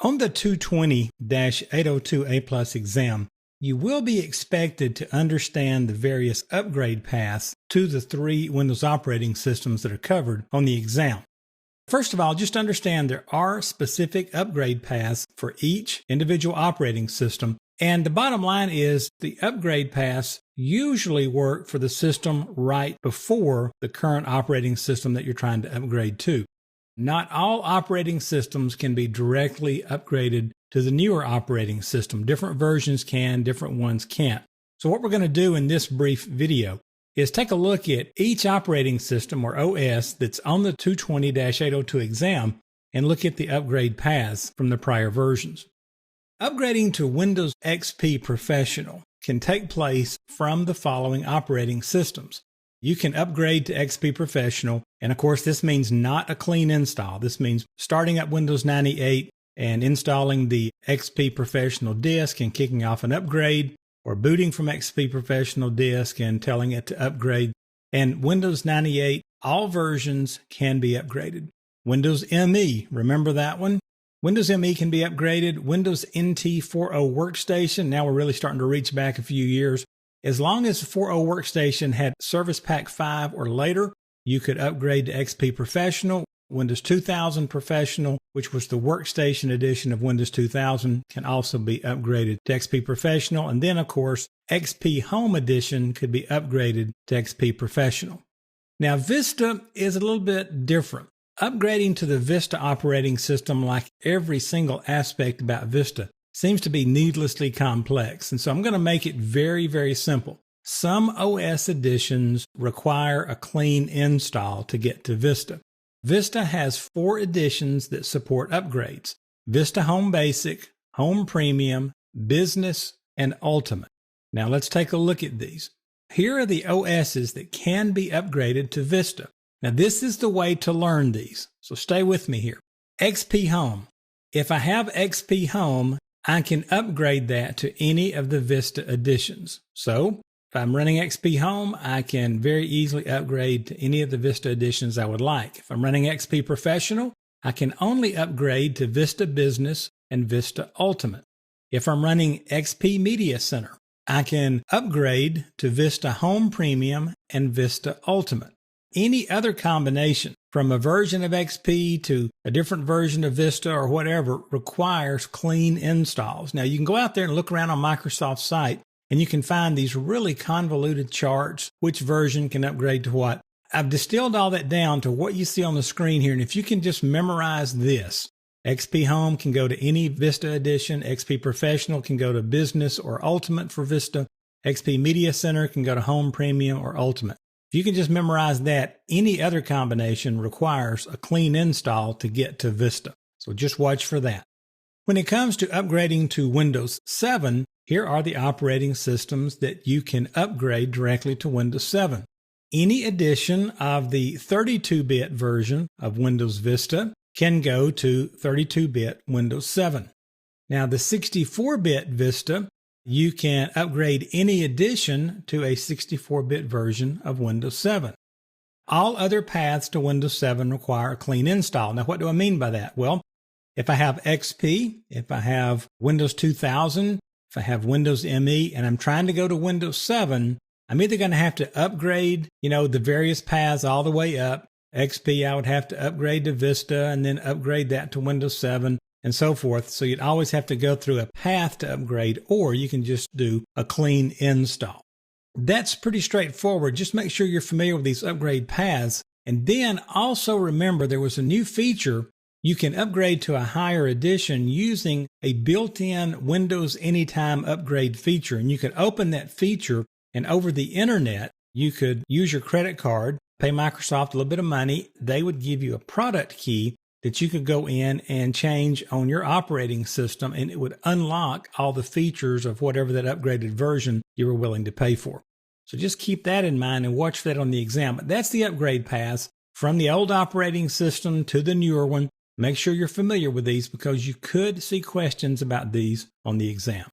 On the 220-802A Plus exam, you will be expected to understand the various upgrade paths to the 3 Windows operating systems that are covered on the exam. First of all, just understand there are specific upgrade paths for each individual operating system, and the bottom line is the upgrade paths usually work for the system right before the current operating system that you're trying to upgrade to. Not all operating systems can be directly upgraded to the newer operating system. Different versions can, different ones can't. So what we're going to do in this brief video is take a look at each operating system or OS that's on the 220-802 exam and look at the upgrade paths from the prior versions. Upgrading to Windows XP Professional can take place from the following operating systems. You can upgrade to XP Professional, and of course this means not a clean install. This means starting up Windows 98 and installing the XP Professional disk and kicking off an upgrade, or booting from XP Professional disk and telling it to upgrade. And Windows 98, all versions can be upgraded. Windows ME, remember that one? Windows ME can be upgraded. Windows NT 4.0 Workstation, now we're really starting to reach back a few years. As long as the 4.0 Workstation had Service Pack 5 or later, you could upgrade to XP Professional. Windows 2000 Professional, which was the Workstation edition of Windows 2000, can also be upgraded to XP Professional. And then, of course, XP Home Edition could be upgraded to XP Professional. Now, Vista is a little bit different. Upgrading to the Vista operating system, like every single aspect about Vista, seems to be needlessly complex. And so I'm going to make it very, very simple. Some OS editions require a clean install to get to Vista. Vista has 4 editions that support upgrades: Vista Home Basic, Home Premium, Business, and Ultimate. Now let's take a look at these. Here are the OSs that can be upgraded to Vista. Now this is the way to learn these, so stay with me here. XP Home. If I have XP Home, I can upgrade that to any of the Vista editions. So if I'm running XP Home, I can very easily upgrade to any of the Vista editions I would like. If I'm running XP Professional, I can only upgrade to Vista Business and Vista Ultimate. If I'm running XP Media Center, I can upgrade to Vista Home Premium and Vista Ultimate. Any other combination from a version of XP to a different version of Vista or whatever requires clean installs. Now you can go out there and look around on Microsoft's site, and you can find these really convoluted charts, which version can upgrade to what. I've distilled all that down to what you see on the screen here, and if you can just memorize this, XP Home can go to any Vista edition, XP Professional can go to Business or Ultimate for Vista, XP Media Center can go to Home Premium or Ultimate. If you can just memorize that, any other combination requires a clean install to get to Vista. So just watch for that. When it comes to upgrading to Windows 7, here are the operating systems that you can upgrade directly to Windows 7. Any edition of the 32-bit version of Windows Vista can go to 32-bit Windows 7. Now, the 64-bit Vista, you can upgrade any edition to a 64-bit version of Windows 7. All other paths to Windows 7 require a clean install. Now, what do I mean by that? Well, if I have XP, if I have Windows 2000, if I have Windows ME, and I'm trying to go to Windows 7, I'm either going to have to upgrade, the various paths all the way up. XP, I would have to upgrade to Vista and then upgrade that to Windows 7 and so forth. So you'd always have to go through a path to upgrade, or you can just do a clean install. That's pretty straightforward. Just make sure you're familiar with these upgrade paths. And then also remember there was a new feature. You can upgrade to a higher edition using a built-in Windows Anytime upgrade feature. And you could open that feature, and over the internet, you could use your credit card, pay Microsoft a little bit of money. They would give you a product key that you could go in and change on your operating system, and it would unlock all the features of whatever that upgraded version you were willing to pay for. So just keep that in mind and watch for that on the exam. But that's the upgrade paths from the old operating system to the newer one. Make sure you're familiar with these because you could see questions about these on the exam.